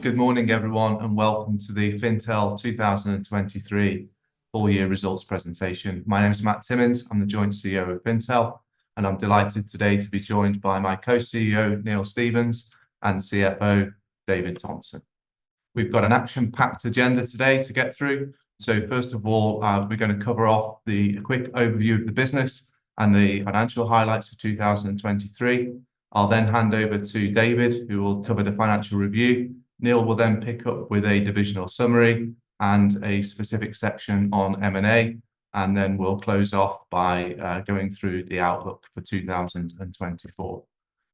Good morning, everyone, and welcome to the Fintel 2023 full-year results presentation. My name is Matt Timmins. I'm the joint CEO of Fintel, and I'm delighted today to be joined by my co-CEO, Neil Stevens, and CFO, David Thompson. We've got an action-packed agenda today to get through. So first of all, we're going to cover off a quick overview of the business and the financial highlights of 2023. I'll then hand over to David, who will cover the financial review. Neil will then pick up with a divisional summary and a specific section on M&A, and then we'll close off by going through the outlook for 2024.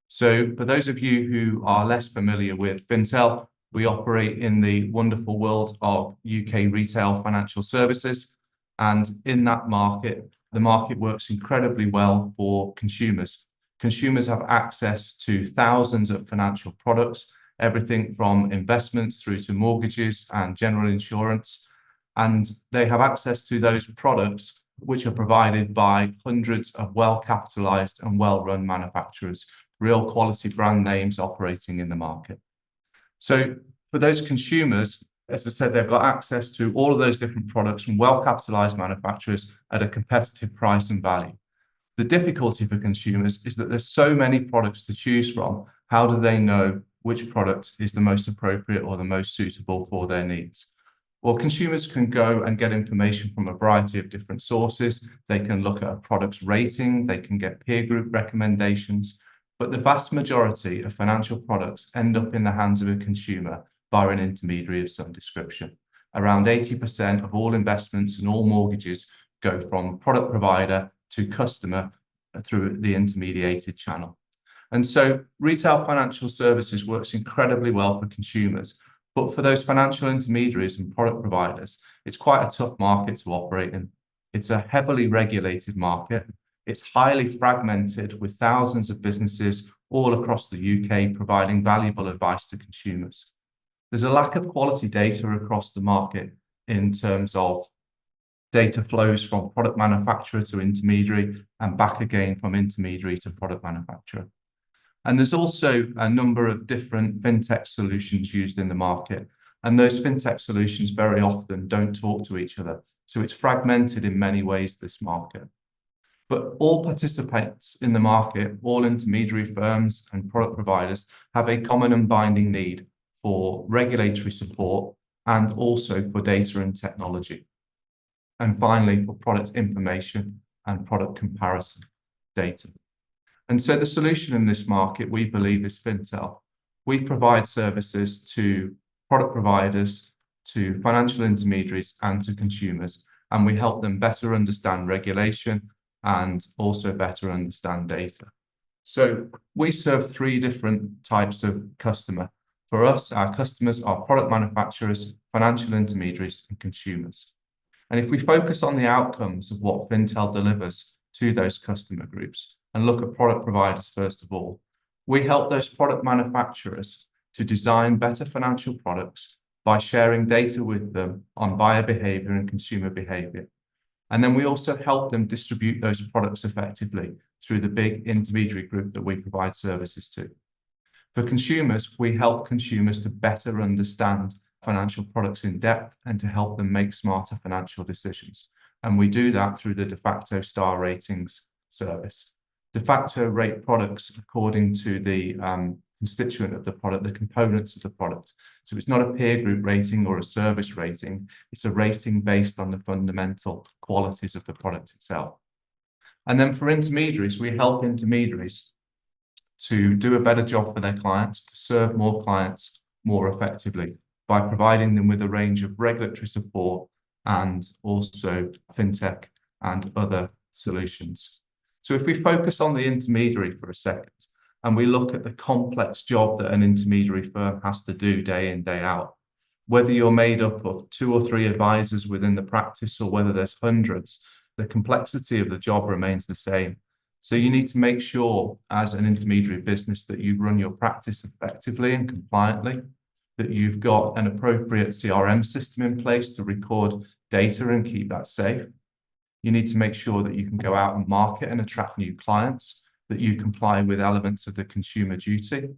So for those of you who are less familiar with Fintel, we operate in the wonderful world of UK retail financial services, and in that market, the market works incredibly well for consumers. Consumers have access to thousands of financial products, everything from investments through to mortgages and general insurance. And they have access to those products which are provided by hundreds of well-capitalized and well-run manufacturers, real quality brand names operating in the market. So for those consumers, as I said, they've got access to all of those different products from well-capitalized manufacturers at a competitive price and value. The difficulty for consumers is that there's so many products to choose from. How do they know which product is the most appropriate or the most suitable for their needs? Well, consumers can go and get information from a variety of different sources. They can look at a product's rating, they can get peer group recommendations, but the vast majority of financial products end up in the hands of a consumer via an intermediary of some description. Around 80% of all investments and all mortgages go from product provider to customer through the intermediated channel. And so retail financial services works incredibly well for consumers, but for those financial intermediaries and product providers, it's quite a tough market to operate in. It's a heavily regulated market. It's highly fragmented with thousands of businesses all across the UK providing valuable advice to consumers. There's a lack of quality data across the market in terms of data flows from product manufacturer to intermediary and back again from intermediary to product manufacturer. And there's also a number of different fintech solutions used in the market. And those fintech solutions very often don't talk to each other. So it's fragmented in many ways, this market. But all participants in the market, all intermediary firms and product providers, have a common and binding need for regulatory support and also for data and technology. And finally, for product information and product comparison data. And so the solution in this market, we believe, is Fintel. We provide services to product providers, to financial intermediaries, and to consumers, and we help them better understand regulation and also better understand data. So we serve three different types of customer. For us, our customers are product manufacturers, financial intermediaries, and consumers. And if we focus on the outcomes of what Fintel delivers to those customer groups and look at product providers first of all, we help those product manufacturers to design better financial products by sharing data with them on buyer behavior and consumer behavior. And then we also help them distribute those products effectively through the big intermediary group that we provide services to. For consumers, we help consumers to better understand financial products in depth and to help them make smarter financial decisions. And we do that through the Defaqto star ratings service. Defaqto rate products according to the constituent of the product, the components of the product. So it's not a peer group rating or a service rating. It's a rating based on the fundamental qualities of the product itself. And then for intermediaries, we help intermediaries to do a better job for their clients, to serve more clients more effectively by providing them with a range of regulatory support and also fintech and other solutions. So if we focus on the intermediary for a second and we look at the complex job that an intermediary firm has to do day in, day out, whether you're made up of 2 or 3 advisors within the practice or whether there's hundreds, the complexity of the job remains the same. So you need to make sure as an intermediary business that you run your practice effectively and compliantly, that you've got an appropriate CRM system in place to record data and keep that safe. You need to make sure that you can go out and market and attract new clients, that you comply with elements of the consumer duty,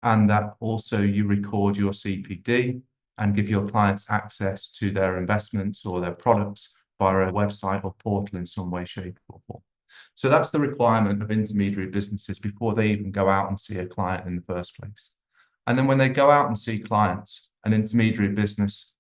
and that also you record your CPD and give your clients access to their investments or their products via a website or portal in some way, shape, or form. So that's the requirement of intermediary businesses before they even go out and see a client in the first place. And then when they go out and see clients, an intermediary business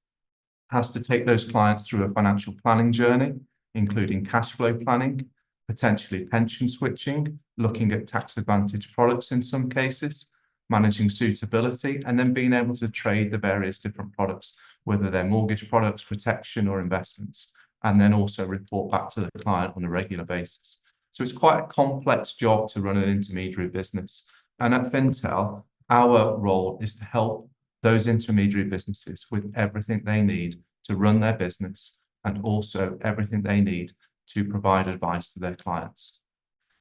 has to take those clients through a financial planning journey, including cash flow planning, potentially pension switching, looking at tax advantage products in some cases, managing suitability, and then being able to trade the various different products, whether they're mortgage products, protection, or investments, and then also report back to the client on a regular basis. So it's quite a complex job to run an intermediary business. And at Fintel, our role is to help those intermediary businesses with everything they need to run their business and also everything they need to provide advice to their clients.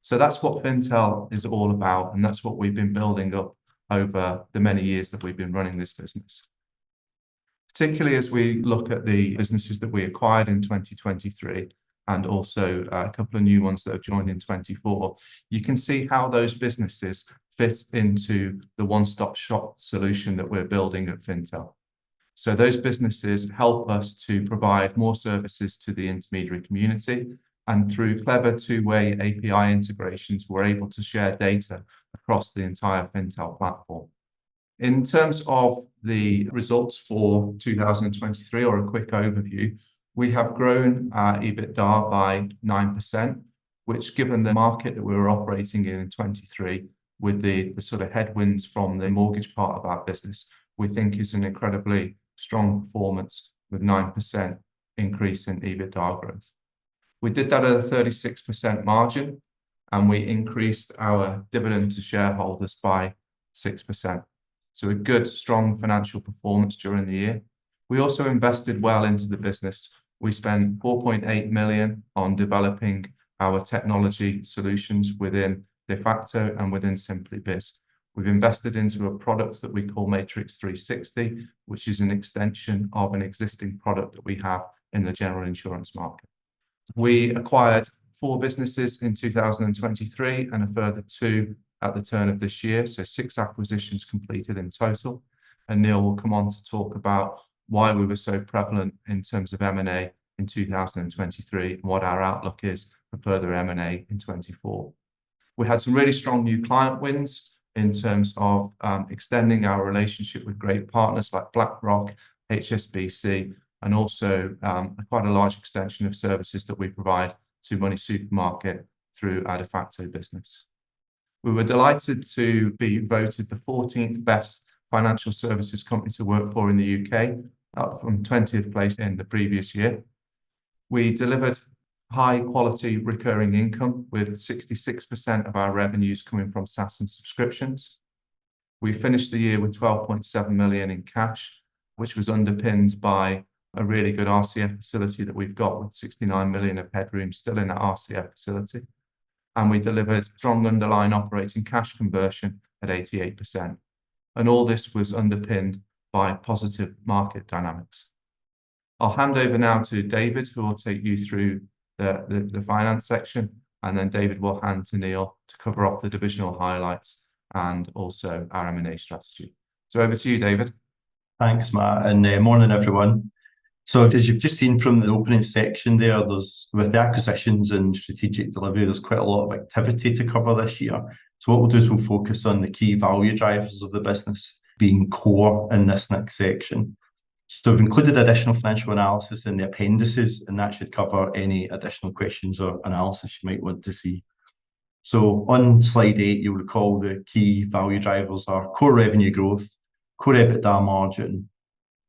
So that's what Fintel is all about, and that's what we've been building up over the many years that we've been running this business. Particularly as we look at the businesses that we acquired in 2023 and also a couple of new ones that have joined in 24, you can see how those businesses fit into the one-stop shop solution that we're building at Fintel. So those businesses help us to provide more services to the intermediary community, and through clever two-way API integrations, we're able to share data across the entire Fintel platform. In terms of the results for 2023, or a quick overview, we have grown our EBITDA by 9%, which, given the market that we were operating in 23, with the sort of headwinds from the mortgage part of our business, we think is an incredibly strong performance with 9% increase in EBITDA growth. We did that at a 36% margin, and we increased our dividend to shareholders by 6%. So a good, strong financial performance during the year. We also invested well into the business. We spent 4.8 million on developing our technology solutions within Defaqto and within SimplyBiz. We've invested into a product that we call Matrix 360, which is an extension of an existing product that we have in the general insurance market. We acquired 4 businesses in 2023 and a further 2 at the turn of this year, so 6 acquisitions completed in total. And Neil will come on to talk about why we were so prevalent in terms of M&A in 2023 and what our outlook is for further M&A in 24. We had some really strong new client wins in terms of extending our relationship with great partners like BlackRock, HSBC, and also quite a large extension of services that we provide to Money Supermarket through our Defaqto business. We were delighted to be voted the 14th best financial services company to work for in the UK, up from 20th place in the previous year. We delivered high quality recurring income with 66% of our revenues coming from SaaS and subscriptions. We finished the year with 12.7 million in cash, which was underpinned by a really good RCF facility that we've got with 69 million of headroom still in that RCF facility. And we delivered strong underlying operating cash conversion at 88%. And all this was underpinned by positive market dynamics. I'll hand over now to David, who will take you through the finance section, and then David will hand to Neil to cover off the divisional highlights and also our M&A strategy. So over to you, David. Thanks, Matt, and morning, everyone. So as you've just seen from the opening section there, with the acquisitions and strategic delivery, there's quite a lot of activity to cover this year. So what we'll do is we'll focus on the key value drivers of the business being core in this next section. So we've included additional financial analysis in the appendices, and that should cover any additional questions or analysis you might want to see. So on slide 8, you'll recall the key value drivers are core revenue growth, core EBITDA margin,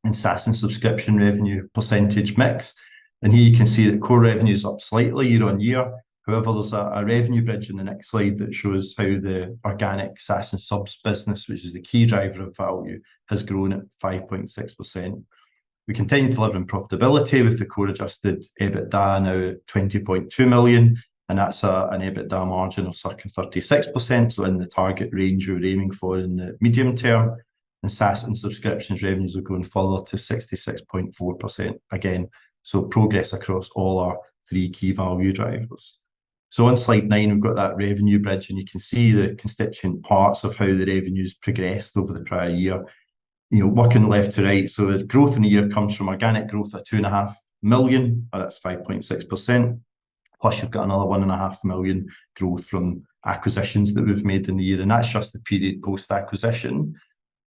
and SaaS and subscription revenue percentage mix. And here you can see that core revenue is up slightly year on year. However, there's a revenue bridge in the next slide that shows how the organic SaaS and subs business, which is the key driver of value, has grown at 5.6%. We continue delivering profitability with the core adjusted EBITDA now at 20.2 million, and that's an EBITDA margin of circa 36%, so in the target range we're aiming for in the medium term. And SaaS and subscriptions revenues are going further to 66.4% again. So progress across all our 3 key value drivers. So on slide 9, we've got that revenue bridge, and you can see the constituent parts of how the revenue's progressed over the prior year. Working left to right. So the growth in the year comes from organic growth of 2.5 million, that's 5.6%. Plus you've got another 1.5 million growth from acquisitions that we've made in the year. And that's just the period post-acquisition.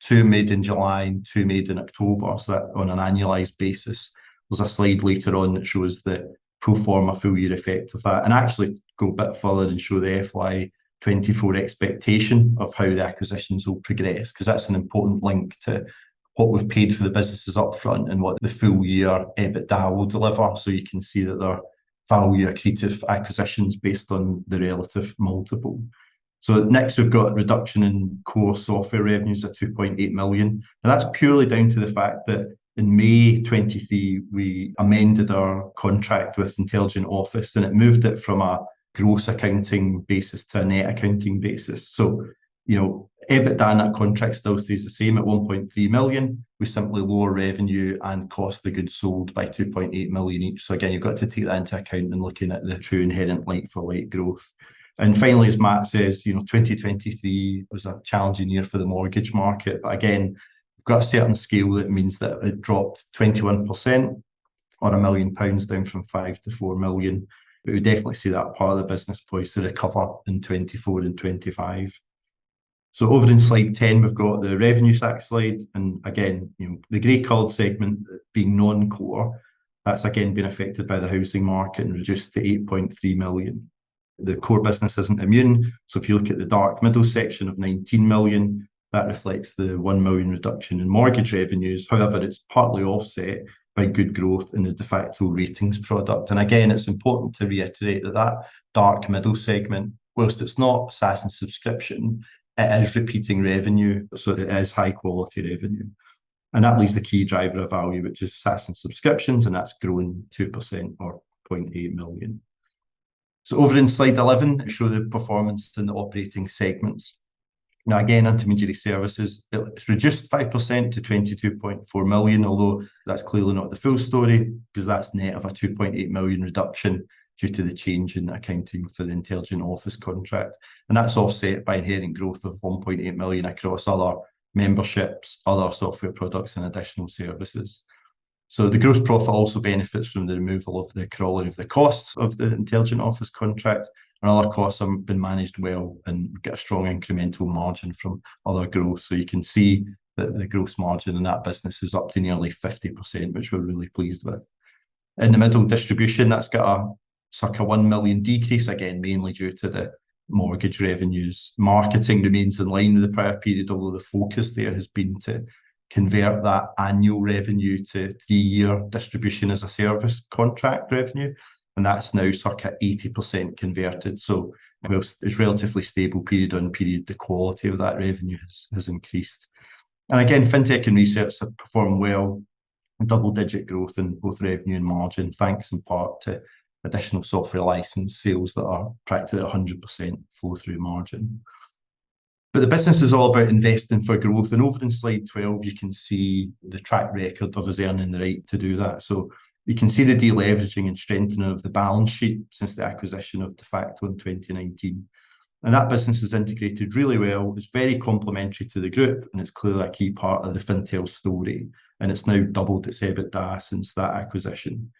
2 made in July and 2 made in October. So that on an annualised basis. There's a slide later on that shows the pro forma full year effect of that, and actually go a bit further and show the FY24 expectation of how the acquisitions will progress, because that's an important link to what we've paid for the businesses up front and what the full year EBITDA will deliver. So you can see that they're value accretive acquisitions based on the relative multiple. So next we've got a reduction in core software revenues of 2.8 million. And that's purely down to the fact that in May 23, we amended our contract with Intelligent Office, and it moved it from a gross accounting basis to a net accounting basis. So, EBITDA in that contract still stays the same at 1.3 million. We simply lower revenue and cost of goods sold by 2.8 million each. So again, you've got to take that into account when looking at the true inherent like-for-like growth. And finally, as Matt says, 2023 was a challenging year for the mortgage market. But again, we've got a certain scale that means that it dropped 21%, or £1 million down from 5 to 4 million. But we definitely see that part of the business poised to recover in 24 and 25. So over in slide 10, we've got the revenue stack slide. And again, the grey coloured segment being non-core, that's again been affected by the housing market and reduced to 8.3 million. The core business isn't immune. So if you look at the dark middle section of 19 million, that reflects the 1 million reduction in mortgage revenues. However, it's partly offset by good growth in the Defaqto ratings product. And again, it's important to reiterate that dark middle segment, whilst it's not SaaS and subscription, it is repeating revenue, so it is high quality revenue. And that leaves the key driver of value, which is SaaS and subscriptions, and that's grown 2% or 0.8 million. So over in slide 11, show the performance in the operating segments. Now again, intermediary services, it's reduced 5% to 22.4 million, although that's clearly not the full story, because that's net of a 2.8 million reduction due to the change in accounting for the Intelligent Office contract. And that's offset by inherent growth of 1.8 million across other memberships, other software products and additional services. So the gross profit also benefits from the removal of the corollary of the costs of the Intelligent Office contract, and other costs have been managed well and get a strong incremental margin from other growth. So you can see that the gross margin in that business is up to nearly 50%, which we're really pleased with. In the middle, distribution, that's got a circa 1 million decrease, again, mainly due to the mortgage revenues. Marketing remains in line with the prior period, although the focus there has been to convert that annual revenue to 3-year distribution as a service contract revenue. And that's now circa 80% converted. So whilst it's relatively stable period on period, the quality of that revenue has increased. And again, Fintech and research have performed well, double-digit growth in both revenue and margin, thanks in part to additional software license sales that are practically 100% flow-through margin. But the business is all about investing for growth. And over in slide 12, you can see the track record of us earning the right to do that. So you can see the deleveraging and strengthening of the balance sheet since the acquisition of Defaqto in 2019. And that business is integrated really well. It's very complementary to the group, and it's clearly a key part of the Fintel story. And it's now doubled its EBITDA since that acquisition.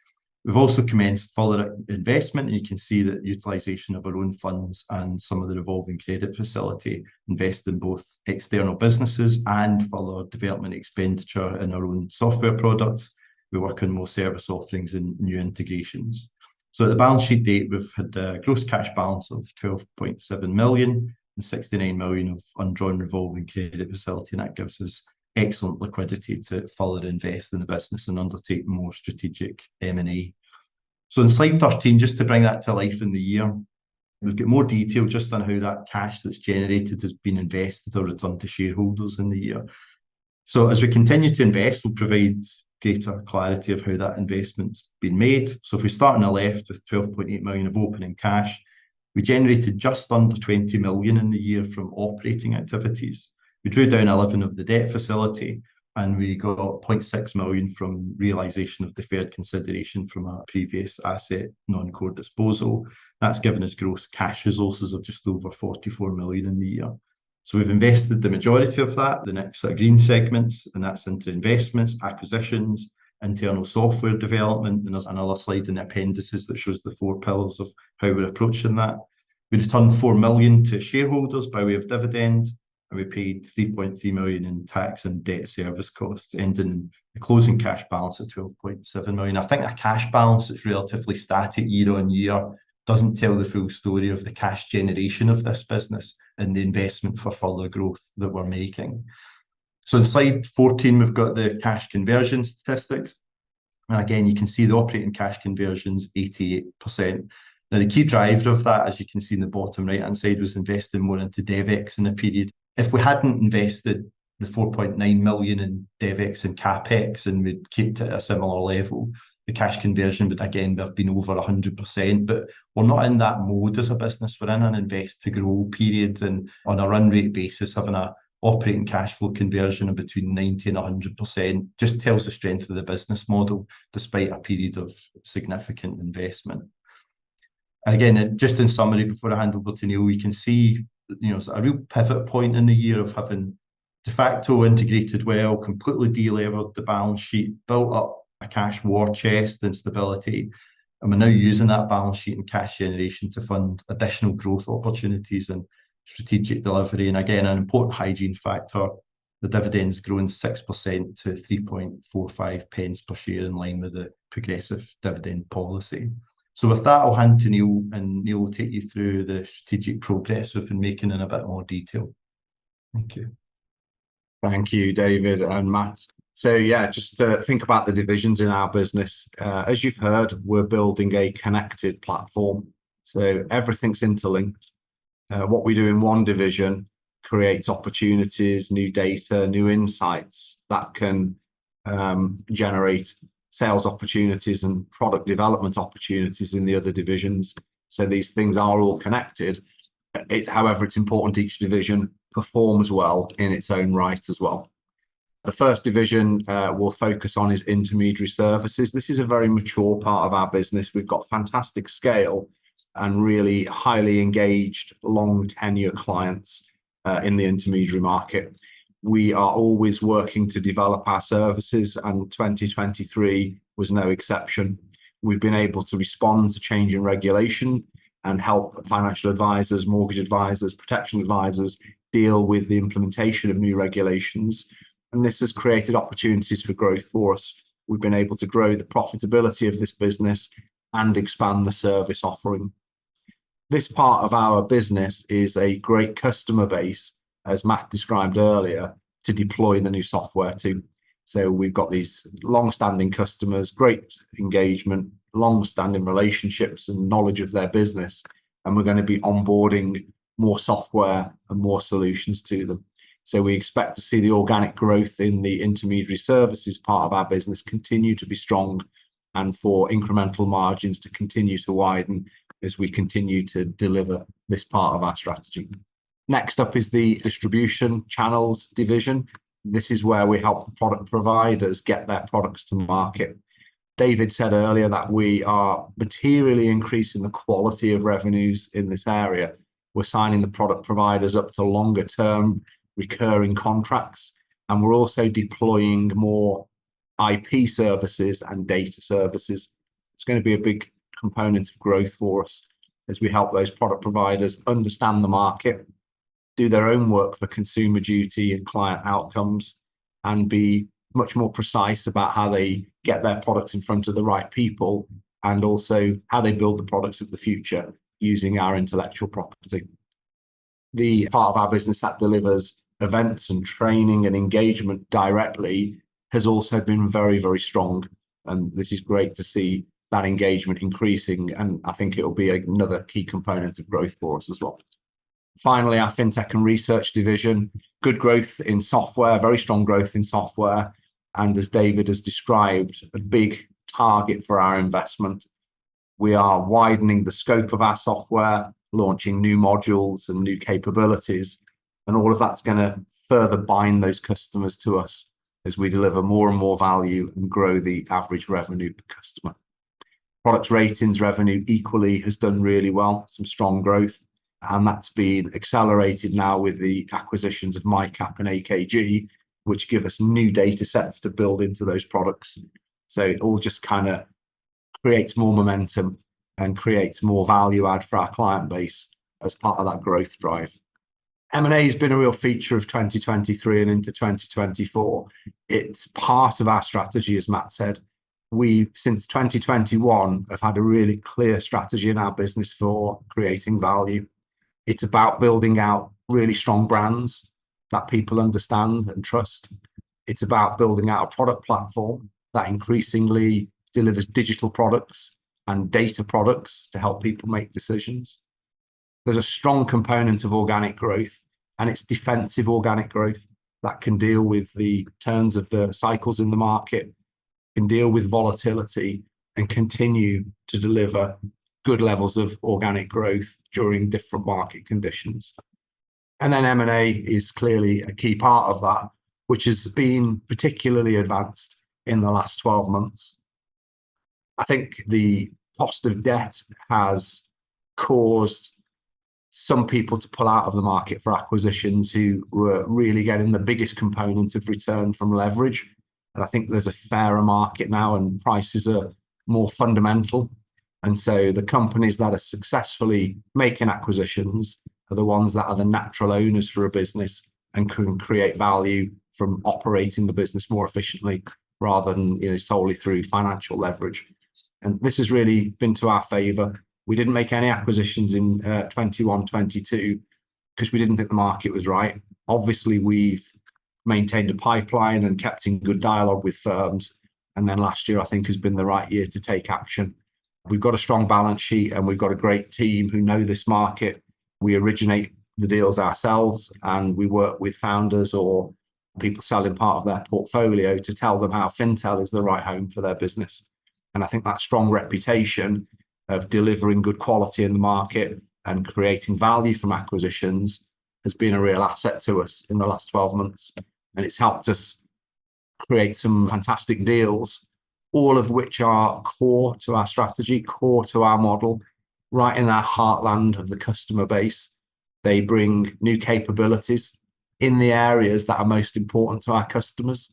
We've also commenced further investment, and you can see that utilisation of our own funds and some of the revolving credit facility invest in both external businesses and further development expenditure in our own software products. We work on more service offerings and new integrations. So at the balance sheet date, we've had a gross cash balance of 12.7 million and 69 million of undrawn revolving credit facility, and that gives us excellent liquidity to further invest in the business and undertake more strategic M&A. So in slide 13, just to bring that to life in the year, we've got more detail just on how that cash that's generated has been invested or returned to shareholders in the year. So as we continue to invest, we'll provide greater clarity of how that investment's been made. So if we start on the left with 12.8 million of opening cash, we generated just under 20 million in the year from operating activities. We drew down 11 of the debt facility, and we got 0.6 million from realisation of deferred consideration from a previous asset non-core disposal. That's given us gross cash resources of just over 44 million in the year. So we've invested the majority of that, the next green segments, and that's into investments, acquisitions, internal software development, and there's another slide in the appendices that shows the 4 pillars of how we're approaching that. We returned 4 million to shareholders by way of dividend, and we paid 3.3 million in tax and debt service costs, ending in the closing cash balance of 12.7 million. I think a cash balance that's relatively static year on year doesn't tell the full story of the cash generation of this business and the investment for further growth that we're making. So in slide 14, we've got the cash conversion statistics. And again, you can see the operating cash conversion's 88%. Now, the key driver of that, as you can see in the bottom right-hand side, was investing more into DevEx in the period. If we hadn't invested the 4.9 million in DevEx and CapEx and we'd kept it at a similar level, the cash conversion would again have been over 100%. But we're not in that mode as a business. We're in an invest to grow period, and on a run rate basis, having a operating cash flow conversion of between 90 and 100% just tells the strength of the business model, despite a period of significant investment. And again, just in summary, before I hand over to Neil, we can see, it's a real pivot point in the year of having Defaqto integrated well, completely delevered the balance sheet, built up a cash war chest and stability. And we're now using that balance sheet and cash generation to fund additional growth opportunities and strategic delivery. And again, an important hygiene factor, the dividend's grown 6% to 3.45 pence per share, in line with the progressive dividend policy. So with that, I'll hand to Neil, and Neil will take you through the strategic progress we've been making in a bit more detail. Thank you. Thank you, David and Matt. So yeah, just to think about the divisions in our business. As you've heard, we're building a connected platform. So everything's interlinked. What we do in one division creates opportunities, new data, new insights that can generate sales opportunities and product development opportunities in the other divisions. So these things are all connected. However, it's important each division performs well in its own right as well. The first division we'll focus on is intermediary services. This is a very mature part of our business. We've got fantastic scale and really highly engaged, long tenure clients in the intermediary market. We are always working to develop our services, and 2023 was no exception. We've been able to respond to change in regulation and help financial advisors, mortgage advisors, protection advisors deal with the implementation of new regulations. And this has created opportunities for growth for us. We've been able to grow the profitability of this business and expand the service offering. This part of our business is a great customer base, as Matt described earlier, to deploy the new software to. So we've got these long-standing customers, great engagement, long-standing relationships and knowledge of their business, and we're going to be onboarding more software and more solutions to them. So we expect to see the organic growth in the intermediary services part of our business continue to be strong, and for incremental margins to continue to widen as we continue to deliver this part of our strategy. Next up is the distribution channels division. This is where we help product providers get their products to market. David said earlier that we are materially increasing the quality of revenues in this area. We're signing the product providers up to longer term recurring contracts, and we're also deploying more IP services and data services. It's going to be a big component of growth for us as we help those product providers understand the market, do their own work for consumer duty and client outcomes, and be much more precise about how they get their products in front of the right people, and also how they build the products of the future using our intellectual property. The part of our business that delivers events and training and engagement directly has also been very, very strong. And this is great to see that engagement increasing. And I think it will be another key component of growth for us as well. Finally, our Fintech and Research division, good growth in software, very strong growth in software. And as David has described, a big target for our investment. We are widening the scope of our software, launching new modules and new capabilities. And all of that's going to further bind those customers to us as we deliver more and more value and grow the average revenue per customer. Product ratings revenue equally has done really well, some strong growth, and that's been accelerated now with the acquisitions of MyCap and AKG, which give us new data sets to build into those products. So it all just kind of creates more momentum and creates more value add for our client base as part of that growth drive. M&A has been a real feature of 2023 and into 2024. It's part of our strategy, as Matt said. We, since 2021, have had a really clear strategy in our business for creating value. It's about building out really strong brands that people understand and trust. It's about building out a product platform that increasingly delivers digital products and data products to help people make decisions. There's a strong component of organic growth, and it's defensive organic growth that can deal with the turns of the cycles in the market, can deal with volatility, and continue to deliver good levels of organic growth during different market conditions. And then M&A is clearly a key part of that, which has been particularly advanced in the last 12 months. I think the cost of debt has caused some people to pull out of the market for acquisitions who were really getting the biggest component of return from leverage. And I think there's a fairer market now and prices are more fundamental. And so the companies that are successfully making acquisitions are the ones that are the natural owners for a business and can create value from operating the business more efficiently rather than solely through financial leverage. And this has really been to our favour. We didn't make any acquisitions in 21-22 because we didn't think the market was right. Obviously, we've maintained a pipeline and kept in good dialogue with firms. And then last year, I think, has been the right year to take action. We've got a strong balance sheet and we've got a great team who know this market. We originate the deals ourselves and we work with founders or people selling part of their portfolio to tell them how Fintel is the right home for their business. And I think that strong reputation of delivering good quality in the market and creating value from acquisitions has been a real asset to us in the last 12 months. And it's helped us create some fantastic deals, all of which are core to our strategy, core to our model, right in our heartland of the customer base. They bring new capabilities in the areas that are most important to our customers,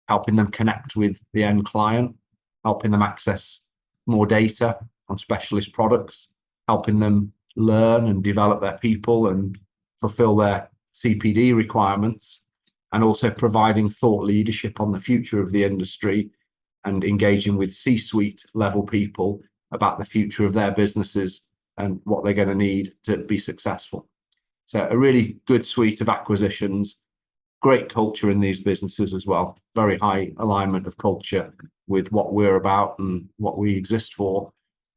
helping them connect with the end client, helping them access more data on specialist products, helping them learn and develop their people and fulfill their CPD requirements, and also providing thought leadership on the future of the industry and engaging with C-suite level people about the future of their businesses and what they're going to need to be successful. So a really good suite of acquisitions, great culture in these businesses as well, very high alignment of culture with what we're about and what we exist for.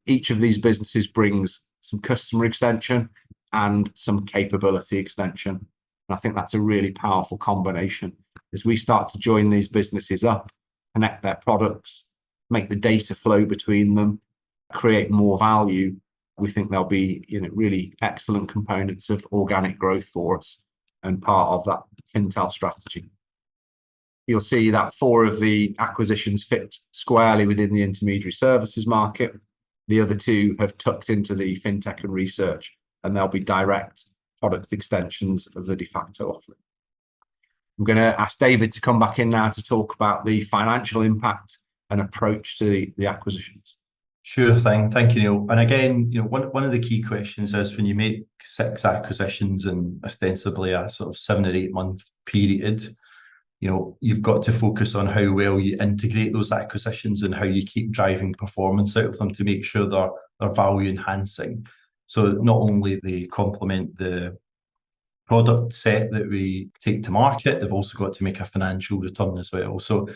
Each of these businesses brings some customer extension and some capability extension. And I think that's a really powerful combination. As we start to join these businesses up, connect their products, make the data flow between them, create more value, we think there'll be really excellent components of organic growth for us and part of that Fintel strategy. You'll see that 4 of the acquisitions fit squarely within the intermediary services market. The other 2 have tucked into the Fintech and research, and they'll be direct product extensions of the Defaqto offering. I'm going to ask David to come back in now to talk about the financial impact and approach to the acquisitions. Sure thing. Thank you, Neil. And again, one of the key questions is when you make 6 acquisitions in ostensibly a sort of 7 or 8 month period, you've got to focus on how well you integrate those acquisitions and how you keep driving performance out of them to make sure they're value enhancing. So not only they complement the product set that we take to market, they've also got to make a financial return as well. So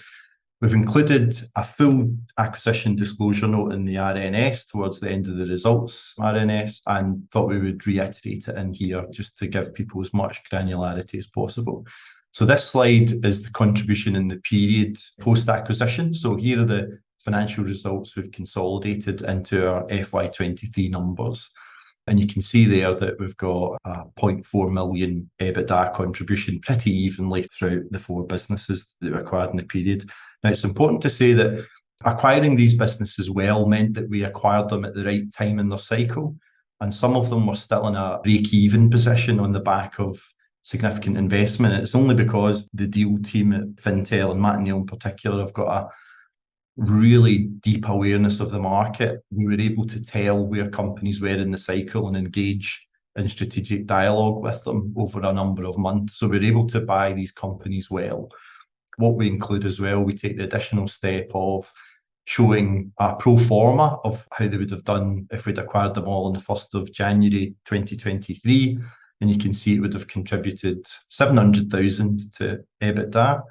we've included a full acquisition disclosure note in the RNS towards the end of the results RNS, and thought we would reiterate it in here just to give people as much granularity as possible. So this slide is the contribution in the period post-acquisition. So here are the financial results we've consolidated into our FY23 numbers. And you can see there that we've got a 0.4 million EBITDA contribution pretty evenly throughout the 4 businesses that we acquired in the period. Now, it's important to say that acquiring these businesses well meant that we acquired them at the right time in their cycle. And some of them were still in a break-even position on the back of significant investment. It's only because the deal team at Fintel, and Matt and Neil in particular, have got a really deep awareness of the market. We were able to tell where companies were in the cycle and engage in strategic dialogue with them over a number of months. So we're able to buy these companies well. What we include as well, we take the additional step of showing a pro forma of how they would have done if we'd acquired them all on the 1st of January 2023. And you can see it would have contributed 700,000 to EBITDA.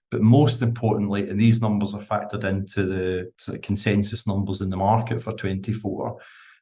But most importantly, and these numbers are factored into the sort of consensus numbers in the market for 24,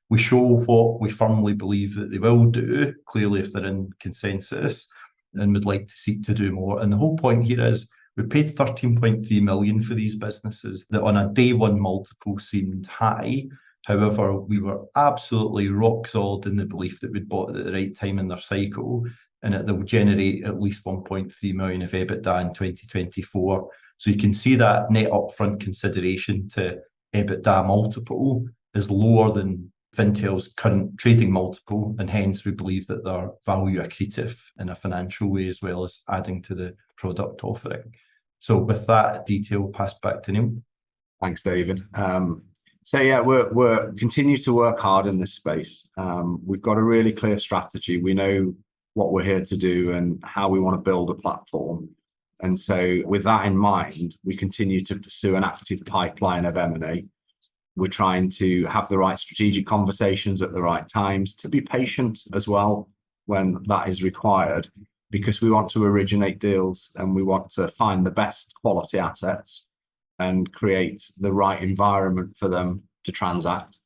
we show what we firmly believe that they will do, clearly if they're in consensus, and would like to seek to do more. And the whole point here is we paid 13.3 million for these businesses that on a day one multiple seemed high. However, we were absolutely rock solid in the belief that we'd bought it at the right time in their cycle, and that they'll generate at least 1.3 million of EBITDA in 2024. So you can see that net upfront consideration to EBITDA multiple is lower than Fintel's current trading multiple, and hence we believe that they're value accretive in a financial way as well as adding to the product offering. So with that detail, pass back to Neil. Thanks, David. So yeah, we're continue to work hard in this space. We've got a really clear strategy. We know what we're here to do and how we want to build a platform. And so with that in mind, we continue to pursue an active pipeline of M&A. We're trying to have the right strategic conversations at the right times, to be patient as well when that is required, because we want to originate deals and we want to find the best quality assets and create the right environment for them to transact.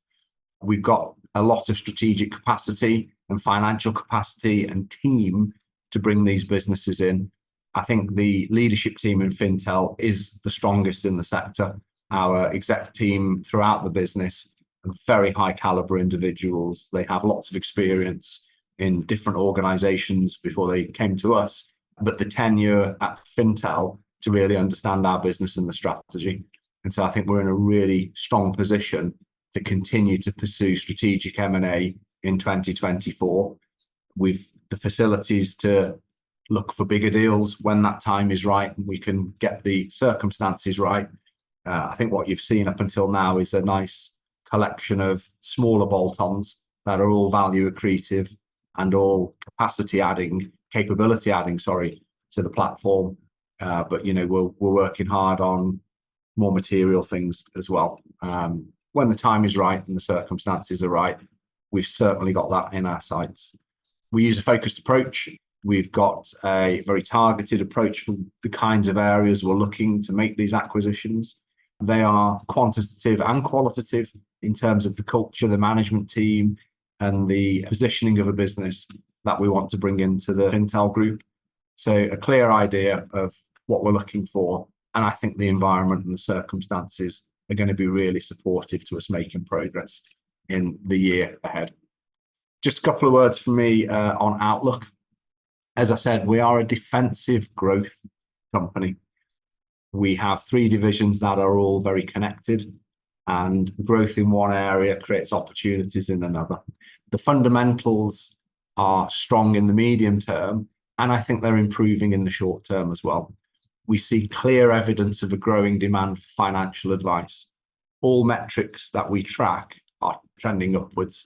We've got a lot of strategic capacity and financial capacity and team to bring these businesses in. I think the leadership team in Fintel is the strongest in the sector. Our exec team throughout the business are very high caliber individuals. They have lots of experience in different organizations before they came to us, but the tenure at Fintel to really understand our business and the strategy. And so I think we're in a really strong position to continue to pursue strategic M&A in 2024. We've the facilities to look for bigger deals when that time is right and we can get the circumstances right. I think what you've seen up until now is a nice collection of smaller bolt-ons that are all value accretive and all capability adding, to the platform. But you know, we're working hard on more material things as well. When the time is right and the circumstances are right, we've certainly got that in our sights. We use a focused approach. We've got a very targeted approach for the kinds of areas we're looking to make these acquisitions. They are quantitative and qualitative in terms of the culture, the management team, and the positioning of a business that we want to bring into the Fintel group. So a clear idea of what we're looking for. And I think the environment and the circumstances are going to be really supportive to us making progress in the year ahead. Just a couple of words from me on outlook. As I said, we are a defensive growth company. We have 3 divisions that are all very connected, and growth in one area creates opportunities in another. The fundamentals are strong in the medium term, and I think they're improving in the short term as well. We see clear evidence of a growing demand for financial advice. All metrics that we track are trending upwards.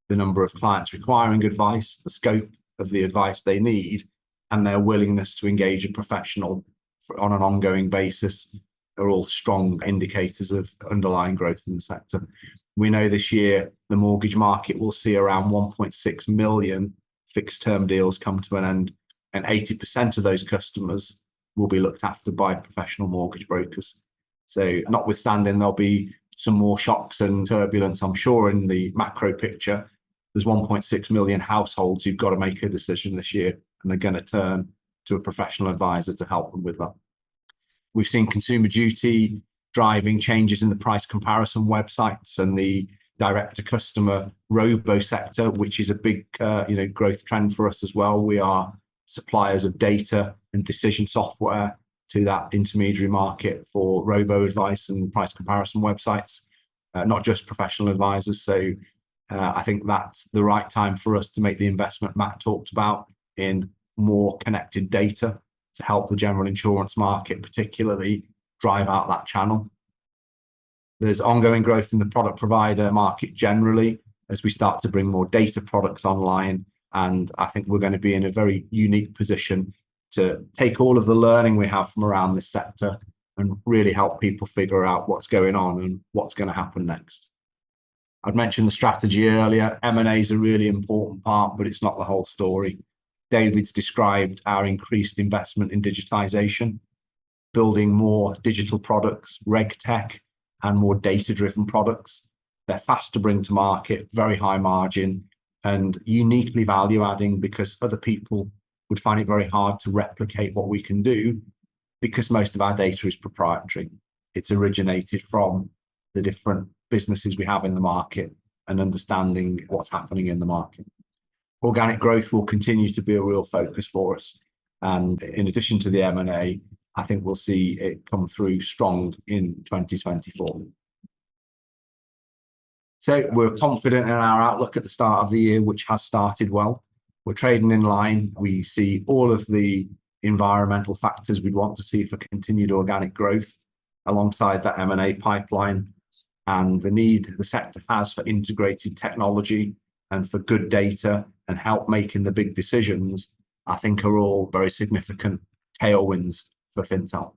The number of clients requiring advice, the scope of the advice they need, and their willingness to engage a professional on an ongoing basis are all strong indicators of underlying growth in the sector. We know this year the mortgage market will see around 1.6 million fixed term deals come to an end, and 80% of those customers will be looked after by professional mortgage brokers. So notwithstanding there'll be some more shocks and turbulence, I'm sure, in the macro picture, there's 1.6 million households who've got to make a decision this year, and they're going to turn to a professional advisor to help them with that. We've seen Consumer Duty driving changes in the price comparison websites and the direct-to-customer robo sector, which is a big growth trend for us as well. We are suppliers of data and decision software to that intermediary market for robo advice and price comparison websites, not just professional advisors. So I think that's the right time for us to make the investment Matt talked about in more connected data to help the general insurance market, particularly drive out that channel. There's ongoing growth in the product provider market generally as we start to bring more data products online. And I think we're going to be in a very unique position to take all of the learning we have from around this sector and really help people figure out what's going on and what's going to happen next. I'd mentioned the strategy earlier. M&A is a really important part, but it's not the whole story. David's described our increased investment in digitization, building more digital products, reg tech, and more data-driven products. They're fast to bring to market, very high margin, and uniquely value-adding because other people would find it very hard to replicate what we can do because most of our data is proprietary. It's originated from the different businesses we have in the market and understanding what's happening in the market. Organic growth will continue to be a real focus for us. And in addition to the M&A, I think we'll see it come through strong in 2024. So we're confident in our outlook at the start of the year, which has started well. We're trading in line. We see all of the environmental factors we'd want to see for continued organic growth alongside that M&A pipeline, and the need the sector has for integrated technology and for good data and help making the big decisions, I think are all very significant tailwinds for Fintel.